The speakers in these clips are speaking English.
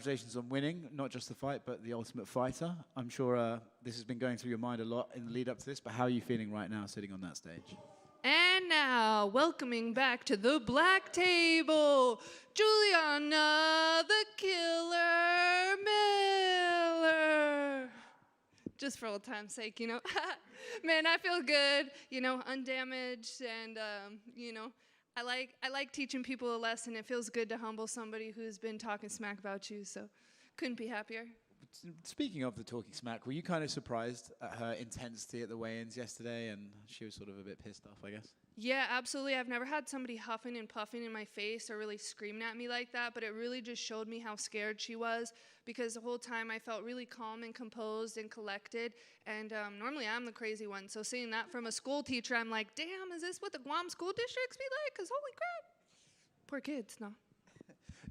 Congratulations on winning, not just the fight, but the Ultimate Fighter. I'm sure this has been going through your mind a lot in the lead up to this, but how are you feeling right now sitting on that stage? And now, welcoming back to the black table, Juliana the Killer Miller. Just for old time's sake, you know. Man, I feel good, you know, undamaged, and, you know, I like teaching people a lesson. It feels good to humble somebody who's been talking smack about you, so couldn't be happier. Speaking of the talking smack, were you kind of surprised at her intensity at the weigh-ins yesterday, and she was sort of a bit pissed off, I guess? Yeah, absolutely. I've never had somebody huffing and puffing in my face or really screaming at me like that, but it really just showed me how scared she was, because the whole time I felt really calm and composed and collected, and normally I'm the crazy one, so seeing that from a school teacher, I'm like, damn, is this what the Guam school districts be like? Because holy crap. Poor kids, no.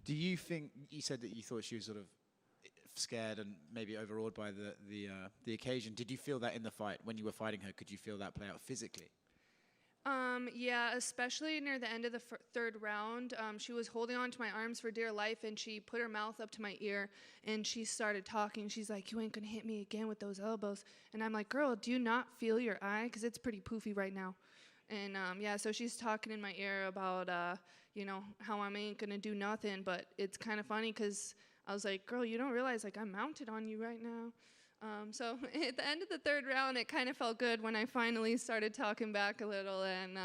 Do you think, you said that you thought she was sort of scared and maybe overawed by the occasion. Did you feel that in the fight? When you were fighting her, could you feel that play out physically? Yeah, especially near the end of the third round. She was holding on to my arms for dear life, and she put her mouth up to my ear, and she started talking. She's like, you ain't gonna hit me again with those elbows. And I'm like, girl, do you not feel your eye? Because it's pretty poofy right now. And yeah, so she's talking in my ear about, you know, how I ain't gonna do nothing, but it's kind of funny because I was like, girl, you don't realize, like, I'm mounted on you right now. So at the end of the third round, it kind of felt good when I finally started talking back a little and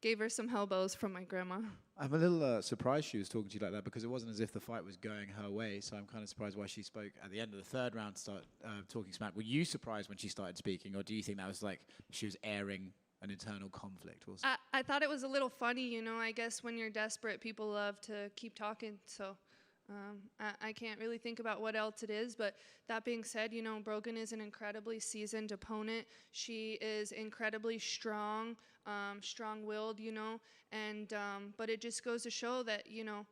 gave her some elbows from my grandma. I'm a little surprised she was talking to you like that, because it wasn't as if the fight was going her way, so I'm kind of surprised why she spoke at the end of the third round to start talking smack. Were you surprised when she started speaking, or do you think that was like she was airing an internal conflict? I thought it was a little funny, you know. I guess when you're desperate, people love to keep talking, so... I can't really think about what else it is, but that being said, you know, Brogan is an incredibly seasoned opponent. She is incredibly strong, strong-willed, you know, and but it just goes to show that, you know,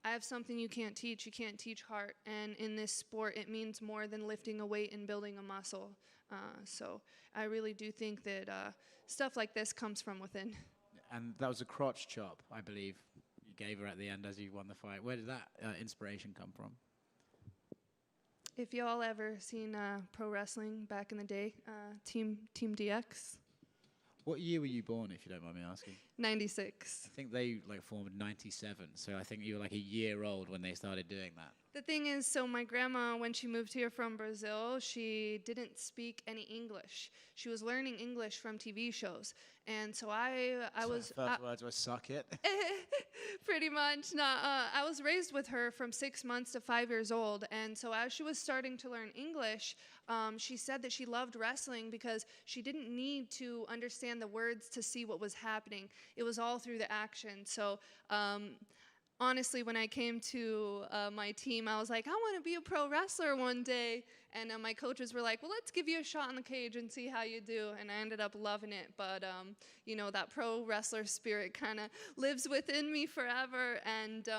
I have something you can't teach. You can't teach heart, and in this sport, it means more than lifting a weight and building a muscle. So I really do think that stuff like this comes from within. And that was a crotch chop, I believe. Gave her at the end as you won the fight. Where did that inspiration come from? If y'all ever seen pro wrestling back in the day, Team DX. What year were you born, if you don't mind me asking? 96. I think they like formed 97, so I think you were like a year old when they started doing that. The thing is, so my grandma, when she moved here from Brazil, she didn't speak any English. She was learning English from TV shows. And so I was... First words were suck it. Pretty much. No, I was raised with her from 6 months to 5 years old. And so as she was starting to learn English, she said that she loved wrestling because she didn't need to understand the words to see what was happening. It was all through the action. So... honestly, when I came to my team, I was like, I want to be a pro wrestler one day. And my coaches were like, well, let's give you a shot in the cage and see how you do. And I ended up loving it. But, you know, that pro wrestler spirit kind of lives within me forever. And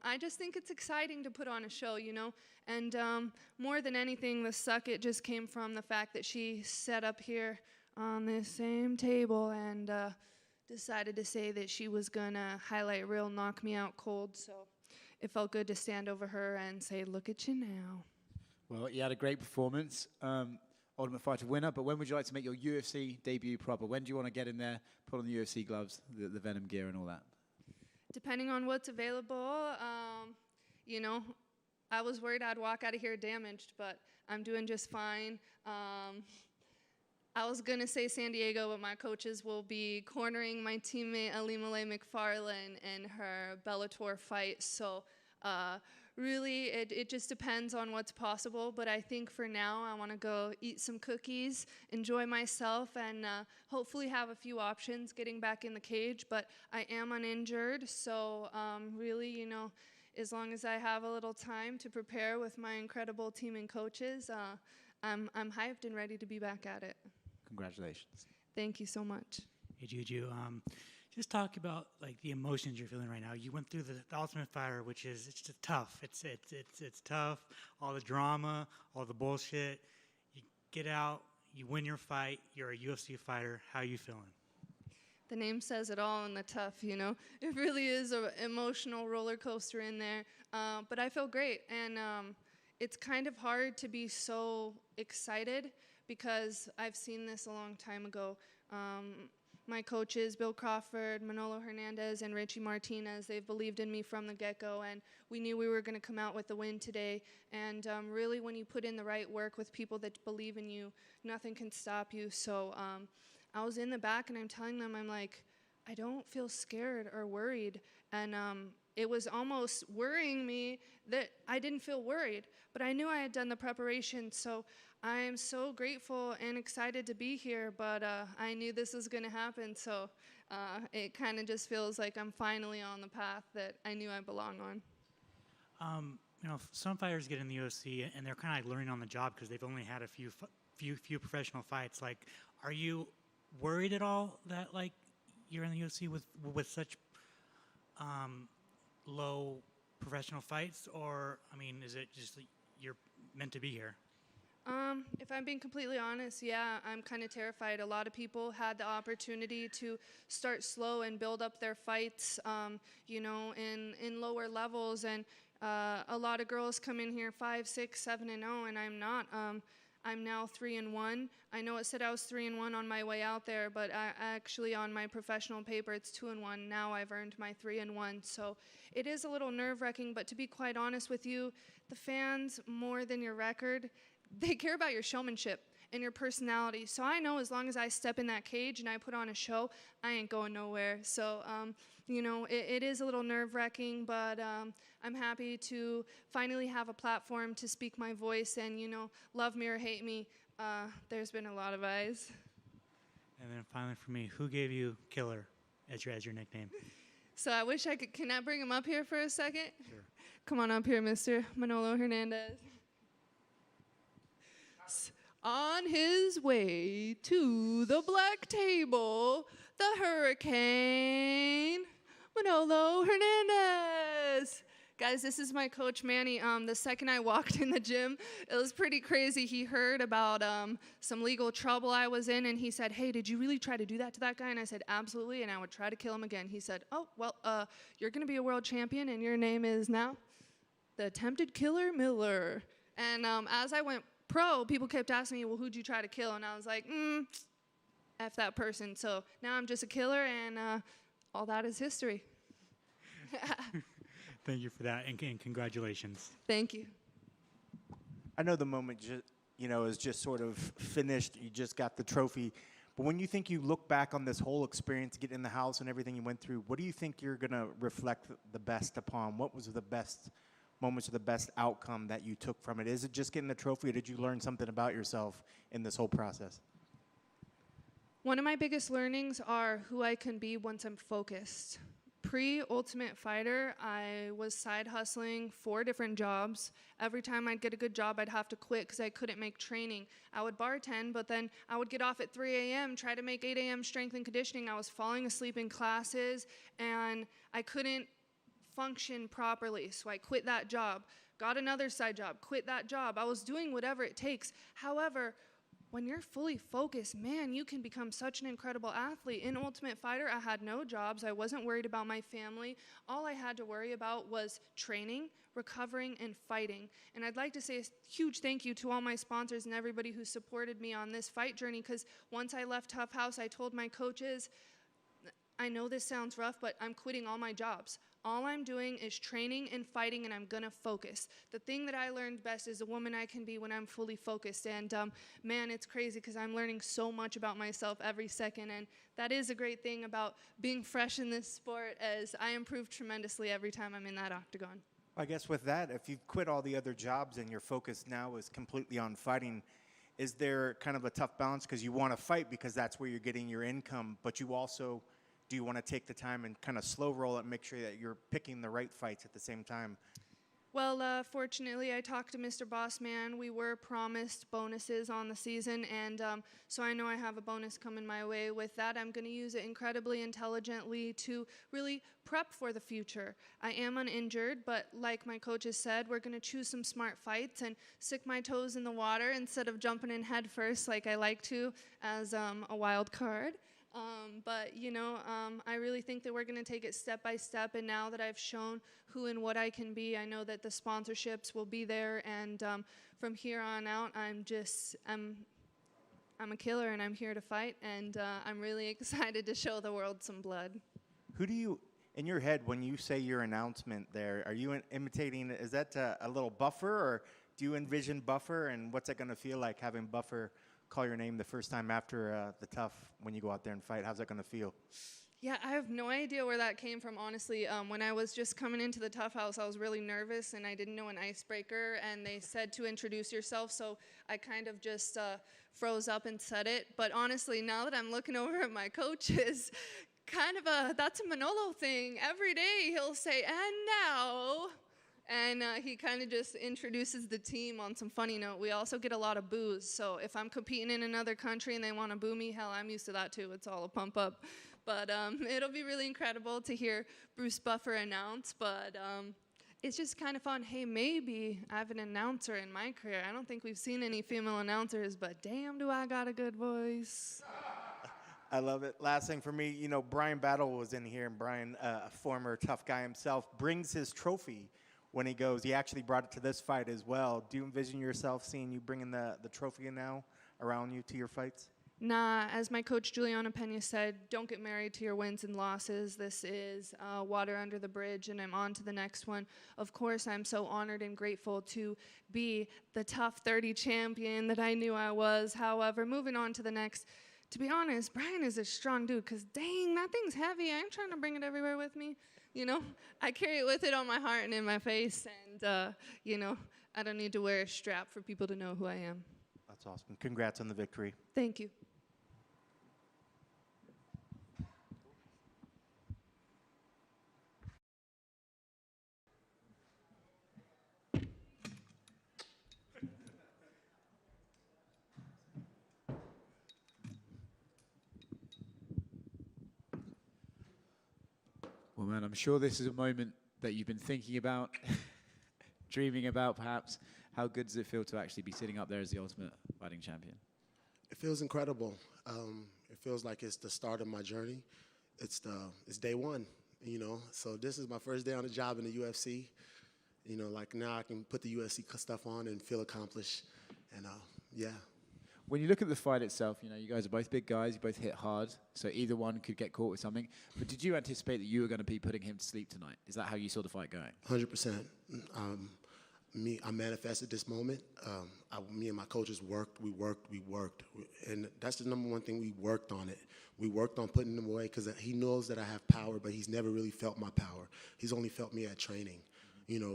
I just think it's exciting to put on a show, you know. And more than anything, the suck it just came from the fact that she sat up here on this same table and... decided to say that she was gonna highlight reel, knock me out cold, so it felt good to stand over her and say, look at you now. Well, you had a great performance, Ultimate Fighter winner, but when would you like to make your UFC debut proper? When do you want to get in there, put on the UFC gloves, the Venom gear and all that? Depending on what's available, you know, I was worried I'd walk out of here damaged, but I'm doing just fine. I was going to say San Diego, but my coaches will be cornering my teammate Alimale McFarlane in her Bellator fight. So really, it just depends on what's possible. But I think for now, I want to go eat some cookies, enjoy myself, and hopefully have a few options getting back in the cage. But I am uninjured, so really, you know, as long as I have a little time to prepare with my incredible team and coaches, I'm hyped and ready to be back at it. Congratulations. Thank you so much. Hey, Juju. Just talk about like the emotions you're feeling right now. You went through the Ultimate Fighter, which is it's just tough. It's tough. All the drama, all the bullshit. You get out, you win your fight. You're a UFC fighter. How are you feeling? The name says it all in the tough, you know. It really is an emotional roller coaster in there. But I feel great, and it's kind of hard to be so excited because I've seen this a long time ago. My coaches, Bill Crawford, Manolo Hernandez, and Richie Martinez, they've believed in me from the get-go, and we knew we were going to come out with the win today. And really, when you put in the right work with people that believe in you, nothing can stop you. So I was in the back, and I'm telling them, I'm like, I don't feel scared or worried. And it was almost worrying me that I didn't feel worried, but I knew I had done the preparation. So I am so grateful and excited to be here, but I knew this was going to happen. So it kind of just feels like I'm finally on the path that I knew I belong on. Some fighters get in the UFC and they're kind of like learning on the job because they've only had a few professional fights. Like, are you worried at all that like you're in the UFC with such low professional fights, or I mean, is it just like you're meant to be here? If I'm being completely honest, yeah, I'm kind of terrified. A lot of people had the opportunity to start slow and build up their fights, in lower levels. And a lot of girls come in here 5, 6, 7-0, and I'm not. I'm now 3-1. I know it said I was 3-1 on my way out there, but actually on my professional paper it's 2-1. Now I've earned my 3-1. So it is a little nerve-wracking, but to be quite honest with you, the fans, more than your record, they care about your showmanship and your personality. So I know as long as I step in that cage and I put on a show, I ain't going nowhere. So, it is a little nerve-wracking, but I'm happy to finally have a platform to speak my voice. And, love me or hate me, there's been a lot of eyes. And then finally for me, who gave you Killer as your nickname? So I wish I could. Can I bring him up here for a second? Sure. Come on up here, Mr. Manolo Hernandez. On his way to the black table, the Hurricane, Manolo Hernandez. Guys, this is my coach, Manny. The second I walked in the gym, it was pretty crazy. He heard about some legal trouble I was in, and he said, hey, did you really try to do that to that guy? And I said, absolutely, and I would try to kill him again. He said, oh, well, you're going to be a world champion, and your name is now the Attempted Killer Miller. And as I went pro, people kept asking me, well, who'd you try to kill? And I was like, F that person. So now I'm just a killer, and all that is history. Thank you for that, and congratulations. Thank you. I know the moment is just sort of finished. You just got the trophy. But when you look back on this whole experience, getting in the house and everything you went through, what do you think you're going to reflect the best upon? What was the best moments or the best outcome that you took from it? Is it just getting the trophy, or did you learn something about yourself in this whole process? One of my biggest learnings are who I can be once I'm focused. Pre-Ultimate Fighter, I was side hustling 4 different jobs. Every time I'd get a good job, I'd have to quit because I couldn't make training. I would bartend, but then I would get off at 3 a.m., try to make 8 a.m. strength and conditioning. I was falling asleep in classes, and I couldn't function properly, so I quit that job, got another side job, quit that job. I was doing whatever it takes. However, when you're fully focused, man, you can become such an incredible athlete. In Ultimate Fighter, I had no jobs. I wasn't worried about my family. All I had to worry about was training, recovering, and fighting. And I'd like to say a huge thank you to all my sponsors and everybody who supported me on this fight journey, because once I left Tough House, I told my coaches, I know this sounds rough, but I'm quitting all my jobs. All I'm doing is training and fighting, and I'm going to focus. The thing that I learned best is the woman I can be when I'm fully focused. And, man, it's crazy because I'm learning so much about myself every second. And that is a great thing about being fresh in this sport, as I improve tremendously every time I'm in that octagon. I guess with that, if you've quit all the other jobs and your focus now is completely on fighting, is there kind of a tough balance? Because you want to fight because that's where you're getting your income, but you also... do you want to take the time and kind of slow roll it and make sure that you're picking the right fights at the same time? Well, fortunately, I talked to Mr. Bossman. We were promised bonuses on the season, and so I know I have a bonus coming my way. With that, I'm going to use it incredibly intelligently to really prep for the future. I am uninjured, but like my coaches said, we're going to choose some smart fights and stick my toes in the water instead of jumping in head first like I like to as a wild card. But, I really think that we're going to take it step by step. And now that I've shown who and what I can be, I know that the sponsorships will be there. And from here on out, I'm a killer, and I'm here to fight. And I'm really excited to show the world some blood. Who do you, in your head, when you say your announcement there, are you imitating, is that a little Buffer, or do you envision Buffer, and what's it going to feel like having Buffer call your name the first time after the tough when you go out there and fight? How's that going to feel? Yeah, I have no idea where that came from, honestly. When I was just coming into the Tough House, I was really nervous, and I didn't know an icebreaker, and they said to introduce yourself, so I kind of just froze up and said it. But honestly, now that I'm looking over at my coaches, that's a Manolo thing. Every day he'll say, and now, and he kind of just introduces the team on some funny note. We also get a lot of boos, so if I'm competing in another country and they want to boo me, hell, I'm used to that too. It's all a pump up. But it'll be really incredible to hear Bruce Buffer announce, but it's just kind of fun. Hey, maybe I have an announcer in my career. I don't think we've seen any female announcers, but damn, do I got a good voice. I love it. Last thing for me, Brian Battle was in here, and Brian, a former tough guy himself, brings his trophy when he goes. He actually brought it to this fight as well. Do you envision yourself seeing you bringing the trophy now around you to your fights? Nah, as my coach Juliana Pena said, don't get married to your wins and losses. This is water under the bridge, and I'm on to the next one. Of course, I'm so honored and grateful to be the Tough 30 champion that I knew I was. However, moving on to the next, to be honest, Brian is a strong dude, because dang, that thing's heavy. I ain't trying to bring it everywhere with me. I carry it with it on my heart and in my face, and, I don't need to wear a strap for people to know who I am. That's awesome. Congrats on the victory. Thank you. Well, man, I'm sure this is a moment that you've been thinking about, dreaming about, perhaps. How good does it feel to actually be sitting up there as the Ultimate Fighting Champion? It feels incredible. It feels like it's the start of my journey. It's day one, So this is my first day on the job in the UFC. Now I can put the UFC stuff on and feel accomplished. And yeah. When you look at the fight itself, you guys are both big guys, you both hit hard, so either one could get caught with something. But did you anticipate that you were going to be putting him to sleep tonight? Is that how you saw the fight going? 100%. I manifested this moment. Me and my coaches worked. And that's the number one thing, we worked on it. We worked on putting him away, because he knows that I have power, but he's never really felt my power. He's only felt me at training.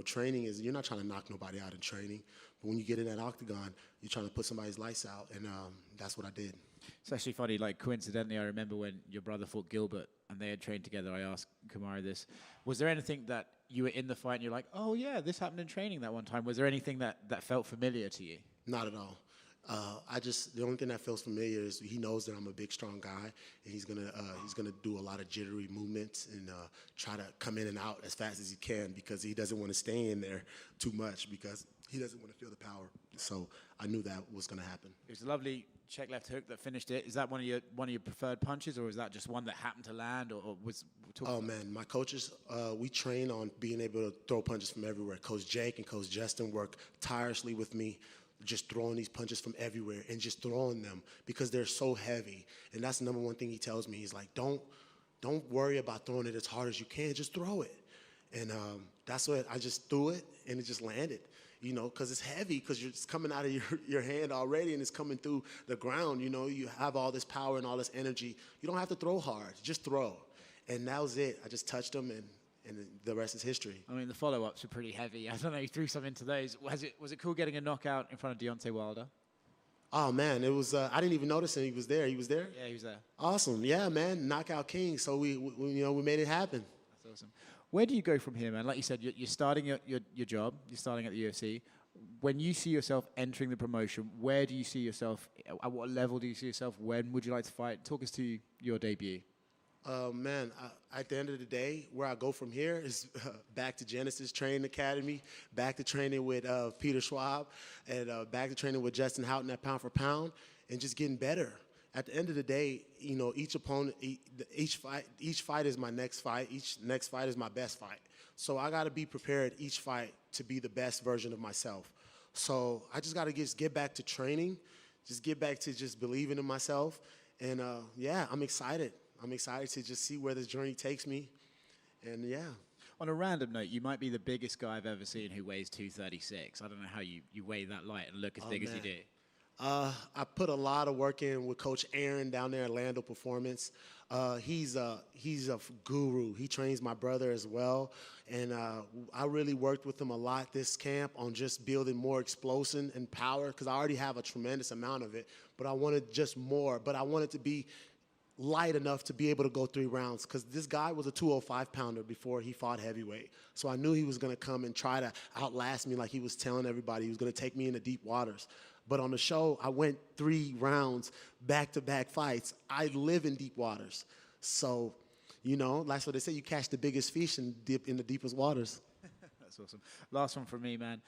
Training is, you're not trying to knock nobody out in training. But when you get in that octagon, you're trying to put somebody's lights out, and that's what I did. It's actually funny, coincidentally, I remember when your brother fought Gilbert and they had trained together, I asked Kamaru this. Was there anything that you were in the fight and you're like, oh yeah, this happened in training that one time? Was there anything that felt familiar to you? Not at all. The only thing that feels familiar is he knows that I'm a big, strong guy, and he's gonna do a lot of jittery movements and try to come in and out as fast as he can, because he doesn't want to stay in there too much, because he doesn't want to feel the power. So I knew that was going to happen. It was a lovely check left hook that finished it. Is that one of your preferred punches, or is that just one that happened to land, or was? Oh man, my coaches, we train on being able to throw punches from everywhere. Coach Jake and Coach Justin work tirelessly with me, just throwing these punches from everywhere and just throwing them, because they're so heavy. And that's the number one thing he tells me. He's like, don't worry about throwing it as hard as you can. Just throw it. And that's what I just threw it, and it just landed. Because it's heavy, because it's coming out of your hand already, and it's coming through the ground. You have all this power and all this energy. You don't have to throw hard. Just throw. And that was it. I just touched him, and the rest is history. I mean, the follow-ups were pretty heavy. I don't know, you threw some into those. Was it cool getting a knockout in front of Deontay Wilder? Oh, man, it was. I didn't even notice him. He was there. He was there? Yeah, he was there. Awesome. Yeah, man, knockout king. So we made it happen. That's awesome. Where do you go from here, man? Like you said, you're starting your job. You're starting at the UFC. When you see yourself entering the promotion, where do you see yourself? At what level do you see yourself? When would you like to fight? Talk us to your debut. Man, at the end of the day, where I go from here is back to Genesis Training Academy, back to training with Peter Schwab, and back to training with Justin Houghton at Pound for Pound, and just getting better. at the end of the day, you know, each opponent, each fight is my next fight. Each next fight is my best fight. So I got to be prepared each fight to be the best version of myself. So I just got to just get back to training, just get back to just believing in myself. And, yeah, I'm excited. I'm excited to just see where this journey takes me. And, yeah. On a random note, you might be the biggest guy I've ever seen who weighs 236. I don't know how you weigh that light and look as big as you do. I put a lot of work in with Coach Aaron down there at Lando Performance. He's a guru. He trains my brother as well. And I really worked with him a lot this camp on just building more explosion and power, because I already have a tremendous amount of it. But I wanted just more. But I wanted to be light enough to be able to go 3 rounds, because this guy was a 205-pounder before he fought heavyweight. So I knew he was going to come and try to outlast me like he was telling everybody. He was going to take me into deep waters. But on the show, I went 3 rounds, back-to-back fights. I live in deep waters. So, you know, that's what they say, you catch the biggest fish and dip in the deepest waters. That's awesome. Last one from me, man.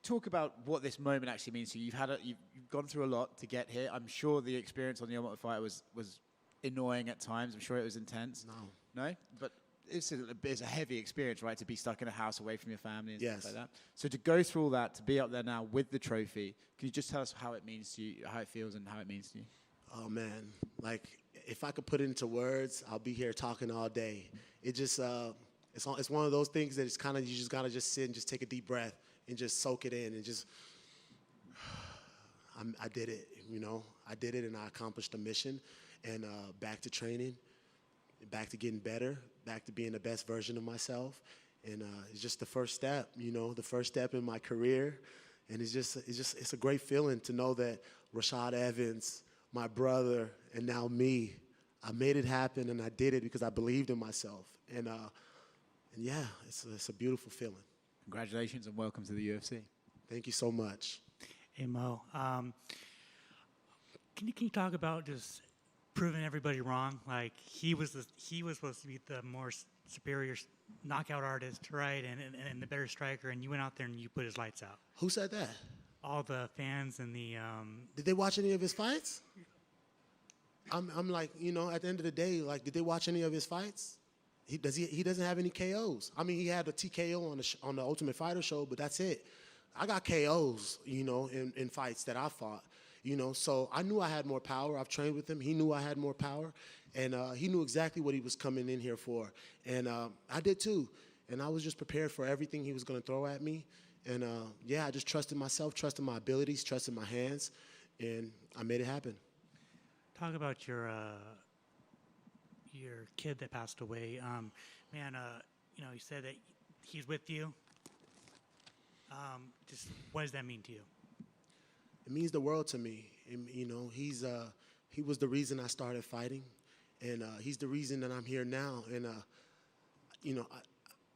Talk about what this moment actually means to you. You've gone through a lot to get here. I'm sure the experience on the Ultimate Fighter was annoying at times. I'm sure it was intense. No? But it's a heavy experience, right, to be stuck in a house away from your family and stuff like that. So to go through all that, to be up there now with the trophy, can you just tell us how it means to you, how it feels and how it means to you? Oh, man. Like, if I could put it into words, I'll be here talking all day. It just, it's one of those things that it's kind of, you just got to just sit and just take a deep breath and just soak it in and just, I did it, you know. I did it and I accomplished the mission. And back to training, back to getting better, back to being the best version of myself. And it's just the first step, you know, the first step in my career. And it's a great feeling to know that Rashad Evans, my brother, and now me, I made it happen and I did it because I believed in myself. And yeah, it's a beautiful feeling. Congratulations and welcome to the UFC. Thank you so much. Hey, Mo, can you talk about just proving everybody wrong? Like, he was supposed to be the more superior knockout artist, right, and the better striker, and you went out there and you put his lights out. Who said that? All the fans and the Did they watch any of his fights? I'm like, you know, at the end of the day, like, did they watch any of his fights? He doesn't have any KOs. I mean, he had a TKO on the Ultimate Fighter show, but that's it. I got KOs, you know, in fights that I fought, you know. So I knew I had more power. I've trained with him. He knew I had more power, and he knew exactly what he was coming in here for, and I did too. And I was just prepared for everything he was going to throw at me, and yeah, I just trusted myself, trusted my abilities, trusted my hands, and I made it happen. Talk about your kid that passed away. Man, you know, he said that he's with you. Just what does that mean to you? It means the world to me. And, you know, he was the reason I started fighting, and he's the reason that I'm here now. And you know,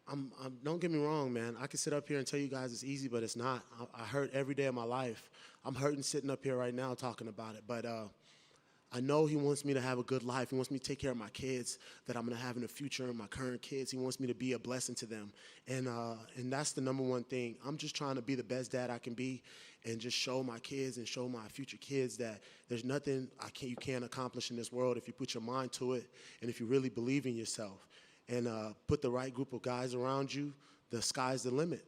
I'm don't get me wrong, man. I can sit up here and tell you guys it's easy, but it's not. I hurt every day of my life. I'm hurting sitting up here right now talking about it, but I know he wants me to have a good life. He wants me to take care of my kids that I'm going to have in the future and my current kids. He wants me to be a blessing to them. And that's the number one thing. I'm just trying to be the best dad I can be and just show my kids and show my future kids that there's nothing you can't accomplish in this world if you put your mind to it and if you really believe in yourself. And put the right group of guys around you, the sky's the limit.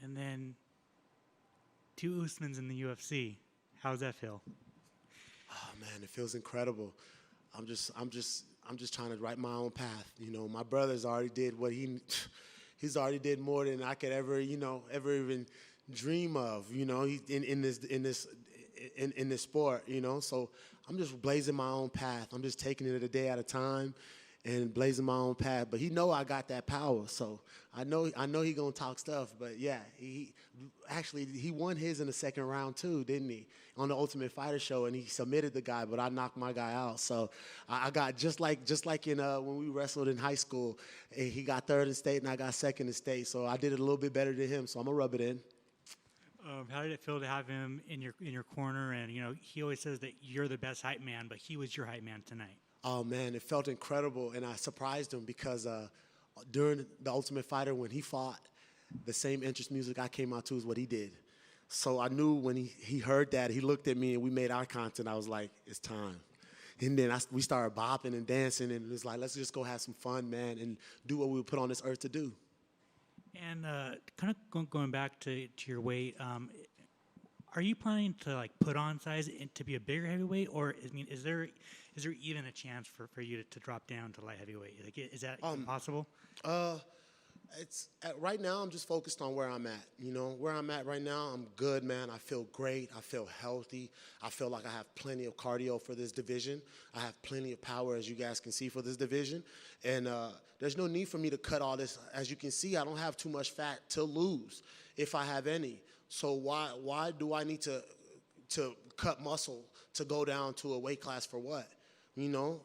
And then 2 Usmans in the UFC. How does that feel? Oh man, it feels incredible. I'm just trying to write my own path. You know, my brother's already did what he's already did more than I could ever even dream of. You know, he's in this sport. You know, so I'm just blazing my own path. I'm just taking it a day at a time and blazing my own path. But he know I got that power, so I know he gonna talk stuff. But yeah, he won his in the second round too, didn't he? On the Ultimate Fighter show, and he submitted the guy, but I knocked my guy out. So I got just like in when we wrestled in high school, he got third in state and I got second in state. So I did it a little bit better than him. So I'm gonna rub it in. How did it feel to have him in your corner? And you know, he always says that you're the best hype man, but he was your hype man tonight. Oh man, it felt incredible, and I surprised him because during the Ultimate Fighter when he fought, the same entrance music I came out to is what he did. So I knew when he heard that, he looked at me and we made eye contact. I was like, it's time. And then we started bopping and dancing, and it was like, let's just go have some fun, man, and do what we were put on this earth to do. And kind of going back to your weight, are you planning to like put on size and to be a bigger heavyweight, or I mean, is there even a chance for you to drop down to light heavyweight? Like, is that even possible? Right now, I'm just focused on where I'm at. You know, where I'm at right now, I'm good, man. I feel great. I feel healthy. I feel like I have plenty of cardio for this division. I have plenty of power, as you guys can see, for this division. And there's no need for me to cut all this. As you can see, I don't have too much fat to lose, if I have any. So why do I need to cut muscle to go down to a weight class for what? You know,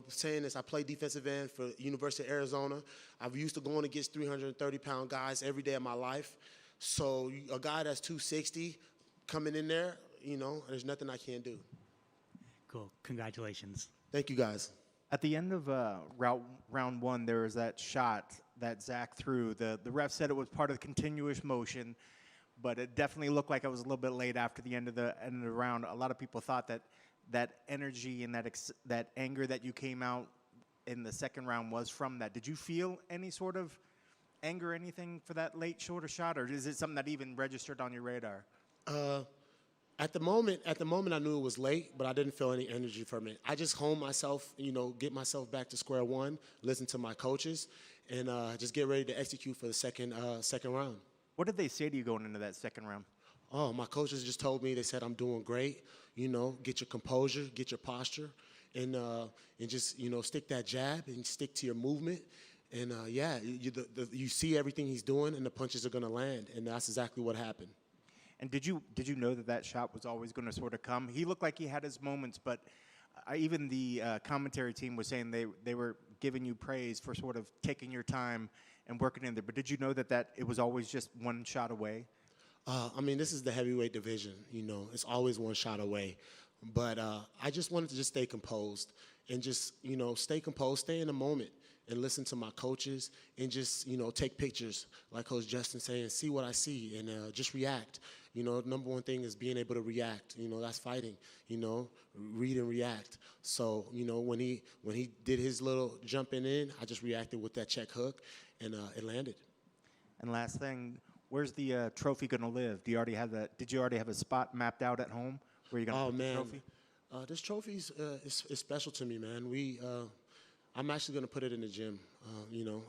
saying this, I play defensive end for University of Arizona. I've used to going against 330-pound guys every day of my life. So a guy that's 260 coming in there, you know, there's nothing I can't do. Cool. Congratulations. Thank you, guys. At the end of round one, there was that shot that Zach threw. The ref said it was part of the continuous motion, but it definitely looked like it was a little bit late after the end of the round. A lot of people thought that energy and that anger that you came out in the second round was from that. Did you feel any sort of anger or anything for that late shoulder shot, or is it something that even registered on your radar? At the moment, I knew it was late, but I didn't feel any energy from it. I just hone myself, you know, get myself back to square one, listen to my coaches, and just get ready to execute for the second round. What did they say to you going into that second round? Oh, my coaches just told me, they said I'm doing great. You know, get your composure, get your posture, and just, you know, stick that jab and stick to your movement. And, you see everything he's doing, and the punches are going to land, and that's exactly what happened. And did you know that shot was always going to sort of come? He looked like he had his moments, but even the commentary team was saying they were giving you praise for sort of taking your time and working in there. But did you know that it was always just one shot away? I mean, this is the heavyweight division, you know. It's always one shot away. But I just wanted to just stay composed and just, you know, stay composed, stay in the moment and listen to my coaches and just, you know, take pictures, like Coach Justin saying, see what I see and just react. You know, the number one thing is being able to react. You know, that's fighting, you know, read and react. So, you know, when he did his little jumping in, I just reacted with that check hook, and it landed. And last thing, where's the trophy going to live? Did you already have a spot mapped out at home where you're going to put the trophy? This trophy is special to me, man. I'm actually going to put it in the gym. You know,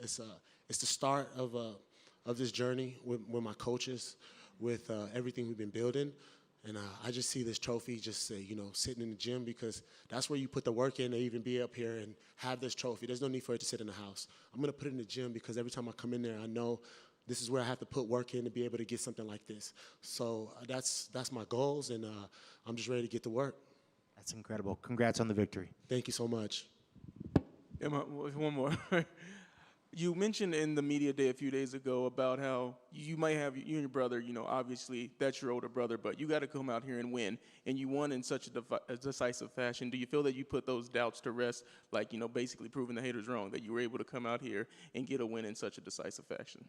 it's the start of this journey with my coaches, with everything we've been building. And I just see this trophy just, you know, sitting in the gym, because that's where you put the work in to even be up here and have this trophy. There's no need for it to sit in the house. I'm going to put it in the gym, because every time I come in there, I know this is where I have to put work in to be able to get something like this. So that's my goals, and I'm just ready to get to work. That's incredible. Congrats on the victory. Thank you so much. Emma, one more. You mentioned in the media day a few days ago about how you might have, you and your brother, you know, obviously that's your older brother, but you got to come out here and win. And you won in such a decisive fashion. Do you feel that you put those doubts to rest, like, you know, basically proving the haters wrong, that you were able to come out here and get a win in such a decisive fashion?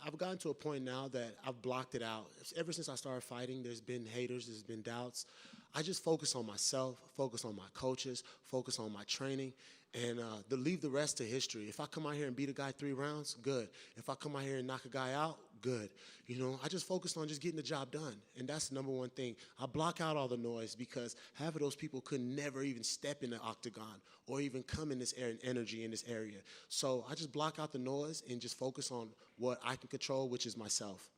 I've gotten to a point now that I've blocked it out. Ever since I started fighting, there's been haters, there's been doubts. I just focus on myself, focus on my coaches, focus on my training, and leave the rest to history. If I come out here and beat a guy 3 rounds, good. If I come out here and knock a guy out, good. You know, I just focused on just getting the job done, and that's the number one thing. I block out all the noise, because half of those people could never even step in the octagon or even come in this energy in this area. So I just block out the noise and just focus on what I can control, which is myself.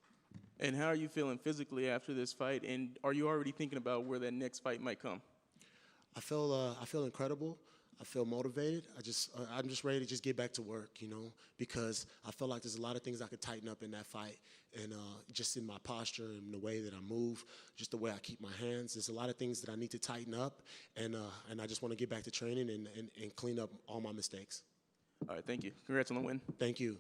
And how are you feeling physically after this fight? And are you already thinking about where that next fight might come? I feel incredible. I feel motivated. I'm just ready to just get back to work, you know, because I feel like there's a lot of things I could tighten up in that fight, and just in my posture and the way that I move, just the way I keep my hands. There's a lot of things that I need to tighten up, and I just want to get back to training and clean up all my mistakes. All right, thank you. Congrats on the win. Thank you.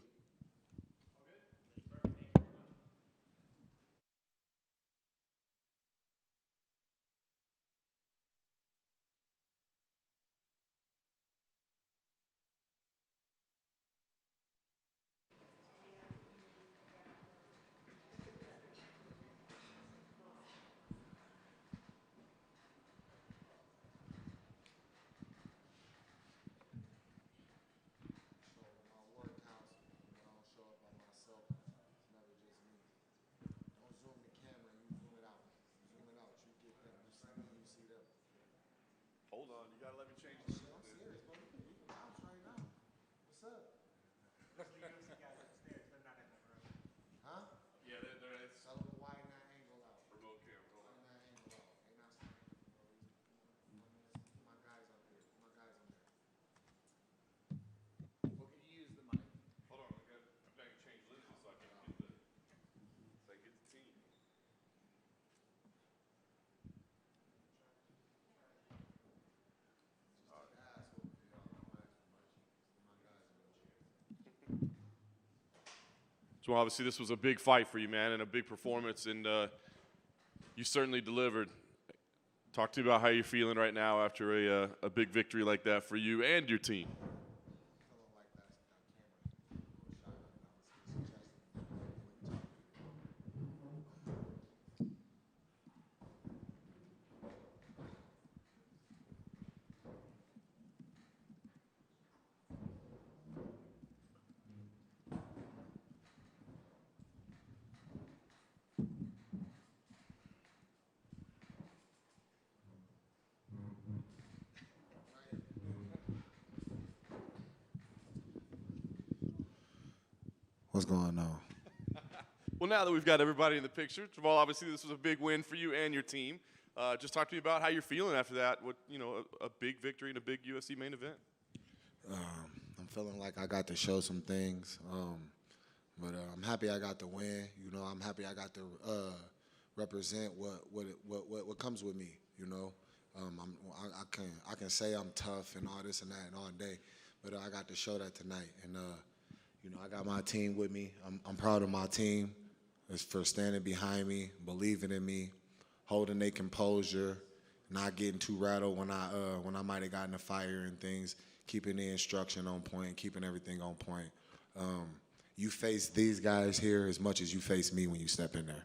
Jamal, obviously this was a big fight for you, man, and a big performance, and you certainly delivered. Talk to me about how you're feeling right now after a big victory like that for you and your team. What's going on? Well, now that we've got everybody in the picture, Jamal, obviously this was a big win for you and your team. Just talk to me about how you're feeling after that. What a big victory and a big UFC main event. I'm feeling like I got to show some things, but I'm happy I got the win. I'm happy I got to represent what comes with me. I can say I'm tough and all this and that and all day, but I got to show that tonight. And I got my team with me. I'm proud of my team for standing behind me, believing in me, holding their composure, not getting too rattled when I might have gotten a fire and things, keeping the instruction on point, keeping everything on point. You face these guys here as much as you face me when you step in there.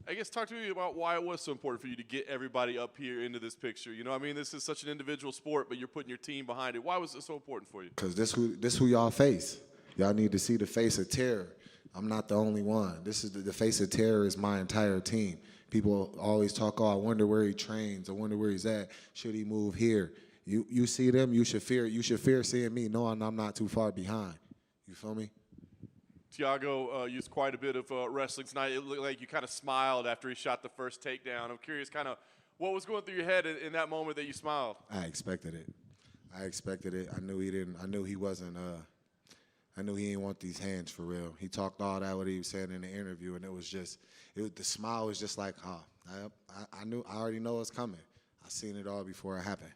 I guess talk to me about why it was so important for you to get everybody up here into this picture. This is such an individual sport, but you're putting your team behind it. Why was it so important for you? Because this who y'all face. Y'all need to see the face of terror. I'm not the only one. This is the face of terror is my entire team. People always talk, I wonder where he trains. I wonder where he's at. Should he move here? You see them, you should fear seeing me, knowing I'm not too far behind. You feel me? Thiago used quite a bit of wrestling tonight. It looked like you kind of smiled after he shot the first takedown. I'm curious kind of what was going through your head in that moment that you smiled? I expected it. I knew he didn't. I knew he wasn't. I knew he didn't want these hands for real. He talked all that what he was saying in the interview, and the smile was just like, I already know it's coming. I seen it all before it happened.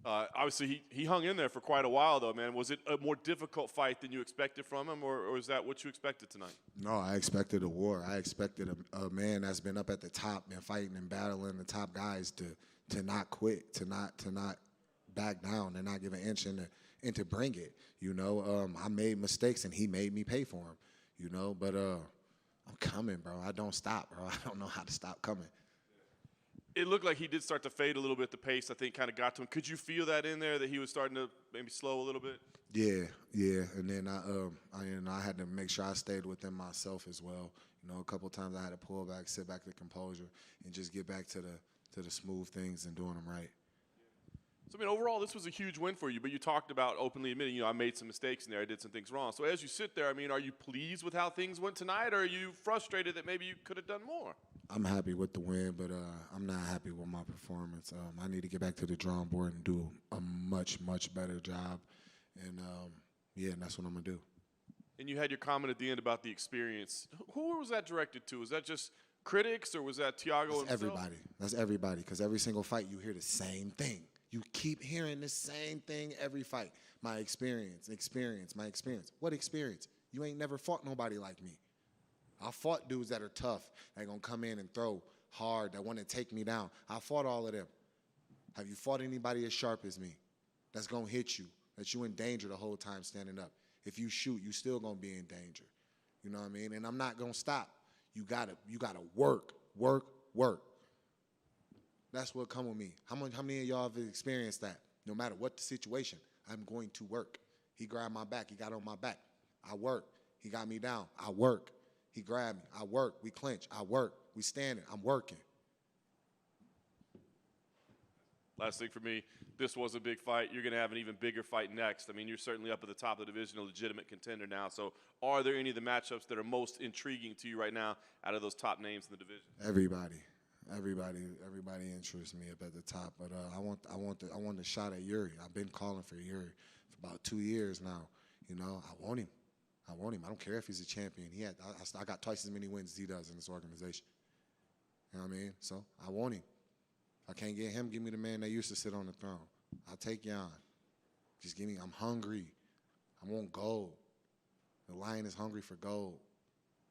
Obviously, he hung in there for quite a while, though, man. Was it a more difficult fight than you expected from him, or is that what you expected tonight? No, I expected a war. I expected a man that's been up at the top and fighting and battling the top guys to not quit, to not back down, and not give an inch and to bring it. I made mistakes and he made me pay for them. But I'm coming, bro. I don't stop, bro. I don't know how to stop coming. It looked like he did start to fade a little bit. The pace, I think, kind of got to him. Could you feel that in there, that he was starting to maybe slow a little bit? Yeah. And then I had to make sure I stayed within myself as well. A couple of times I had to pull back, sit back to composure, and just get back to the smooth things and doing them right. So, overall, this was a huge win for you, but you talked about openly admitting, I made some mistakes in there, I did some things wrong. So as you sit there, are you pleased with how things went tonight, or are you frustrated that maybe you could have done more? I'm happy with the win, but I'm not happy with my performance. I need to get back to the drawing board and do a much, much better job. And, and that's what I'm going to do. And you had your comment at the end about the experience. Who was that directed to? Was that just critics, or was that Thiago himself? Everybody. That's everybody, because every single fight you hear the same thing. You keep hearing the same thing every fight. My experience. What experience? You ain't never fought nobody like me. I fought dudes that are tough, that going to come in and throw hard, that want to take me down. I fought all of them. Have you fought anybody as sharp as me that's going to hit you, that you in danger the whole time standing up? If you shoot, you still going to be in danger. You know what I mean? And I'm not going to stop. You gotta work. That's what come with me. How many of y'all have experienced that? No matter what the situation, I'm going to work. He grabbed my back. He got on my back. I work. He got me down. I work. He grabbed me. I work. We clinch. I work. We standing. I'm working. Last thing for me, this was a big fight. You're going to have an even bigger fight next. You're certainly up at the top of the division, a legitimate contender now. So are there any of the matchups that are most intriguing to you right now out of those top names in the division? Everybody interests me up at the top, but I want the shot at Yuri. I've been calling for Yuri for about 2 years now. I want him. I don't care if he's a champion. I got twice as many wins as he does in this organization. You know what I mean? So I want him. If I can't get him, give me the man that used to sit on the throne. I'll take Jan. Just give me. I'm hungry. I want gold. The lion is hungry for gold.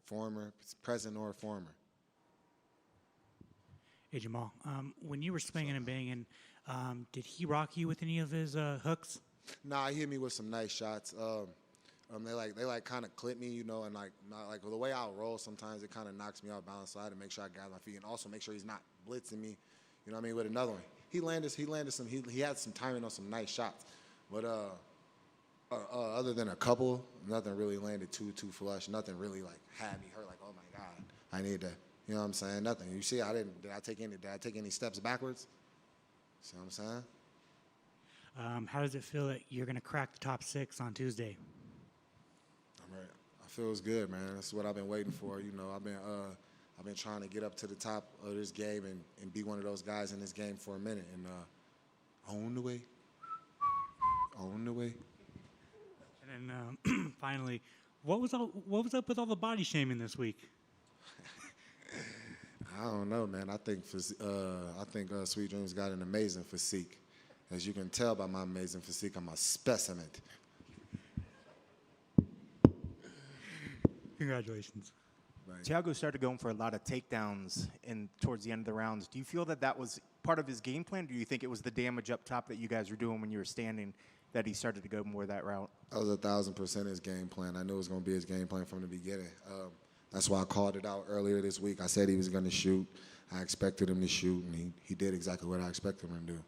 Former, present, or former. Hey, Jamal, when you were swinging and banging, did he rock you with any of his hooks? Nah, he hit me with some nice shots. They kind of clip me, you know, and not the way I roll. Sometimes it kind of knocks me off balance. So I had to make sure I gather my feet and also make sure he's not blitzing me. You know what I mean? With another one, he landed some. He had some timing on some nice shots, but other than a couple, nothing really landed too flush. Nothing really had me hurt. Like, oh my God, I need to. You know what I'm saying? Nothing. You see, Did I take any steps backwards? See what I'm saying? How does it feel that you're going to crack the top 6 on Tuesday? All right. I feels good, man. That's what I've been waiting for. You know, I've been trying to get up to the top of this game and be one of those guys in this game for a minute. And on the way. And then finally, what was up with all the body shaming this week? I don't know, man. I think Sweet Dreams got an amazing physique. As you can tell by my amazing physique, I'm a specimen. Congratulations. Right. Thiago started going for a lot of takedowns towards the end of the rounds. Do you feel that was part of his game plan? Or do you think it was the damage up top that you guys were doing when you were standing that he started to go more that route? That was 1,000% his game plan. I knew it was going to be his game plan from the beginning. That's why I called it out earlier this week. I said he was going to shoot. I expected him to shoot, and he did exactly what I expected him to do.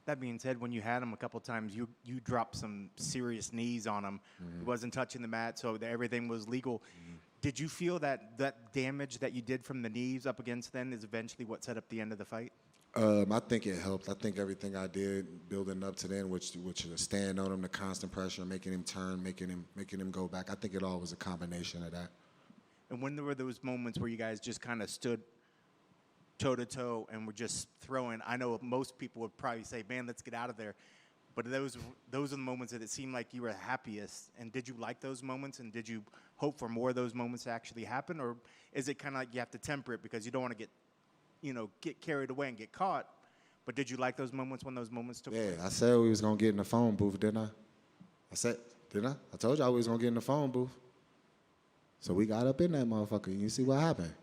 That being said, when you had him a couple times, you dropped some serious knees on him. Mm-hmm. He wasn't touching the mat, so everything was legal. Mm-hmm. Did you feel that damage that you did from the knees up against then is eventually what set up the end of the fight? I think it helped. I think everything I did building up to then, which was stand on him, the constant pressure, making him turn, making him go back. I think it all was a combination of that. And when there were those moments where you guys just kind of stood toe-to-toe and were just throwing, I know most people would probably say, man, let's get out of there. But those are the moments that it seemed like you were happiest. And did you like those moments? And did you hope for more of those moments to actually happen? Or is it kind of like you have to temper it because you don't want to get carried away and get caught? But did you like those moments when those moments took place? Yeah, I said we was going to get in the phone booth, didn't I? Didn't I? I told y'all we was going to get in the phone booth. So we got up in that motherfucker, and you see what happened.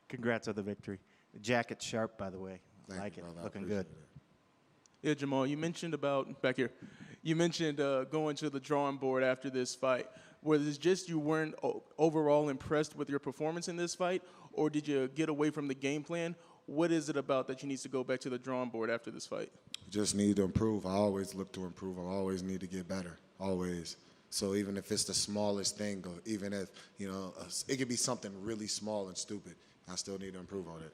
Congrats on the victory. The jacket's sharp, by the way. I Thank like you, it. brother. Looking I appreciate good. it. Yeah, Jamal, you mentioned going to the drawing board after this fight. Was it just you weren't overall impressed with your performance in this fight, or did you get away from the game plan? What is it about that you need to go back to the drawing board after this fight? Just need to improve. I always look to improve. I always need to get better, always. So even if it's the smallest thing, or even if, it could be something really small and stupid, I still need to improve on it.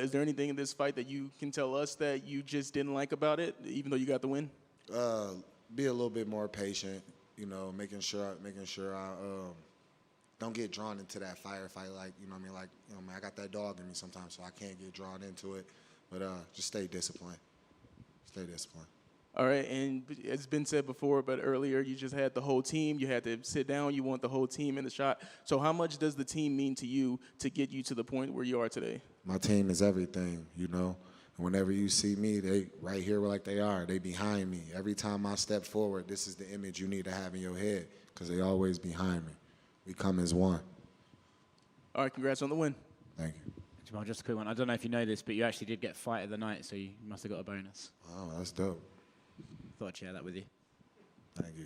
Is there anything in this fight that you can tell us that you just didn't like about it, even though you got the win? Be a little bit more patient, making sure I don't get drawn into that firefight. I got that dog in me sometimes, so I can't get drawn into it. But just stay disciplined. Stay disciplined. All right, and it's been said before, but earlier you just had the whole team. You had to sit down. You want the whole team in the shot. So how much does the team mean to you to get you to the point where you are today? My team is everything, And whenever you see me, they right here like they are. They behind me. Every time I step forward, this is the image you need to have in your head because they always behind me. We come as one. All right, congrats on the win. Thank you. Jamal, just a quick one. I don't know if you know this, but you actually did get fight of the night, so you must have got a bonus. Oh, that's dope. Thought I'd share that with you. Thank you.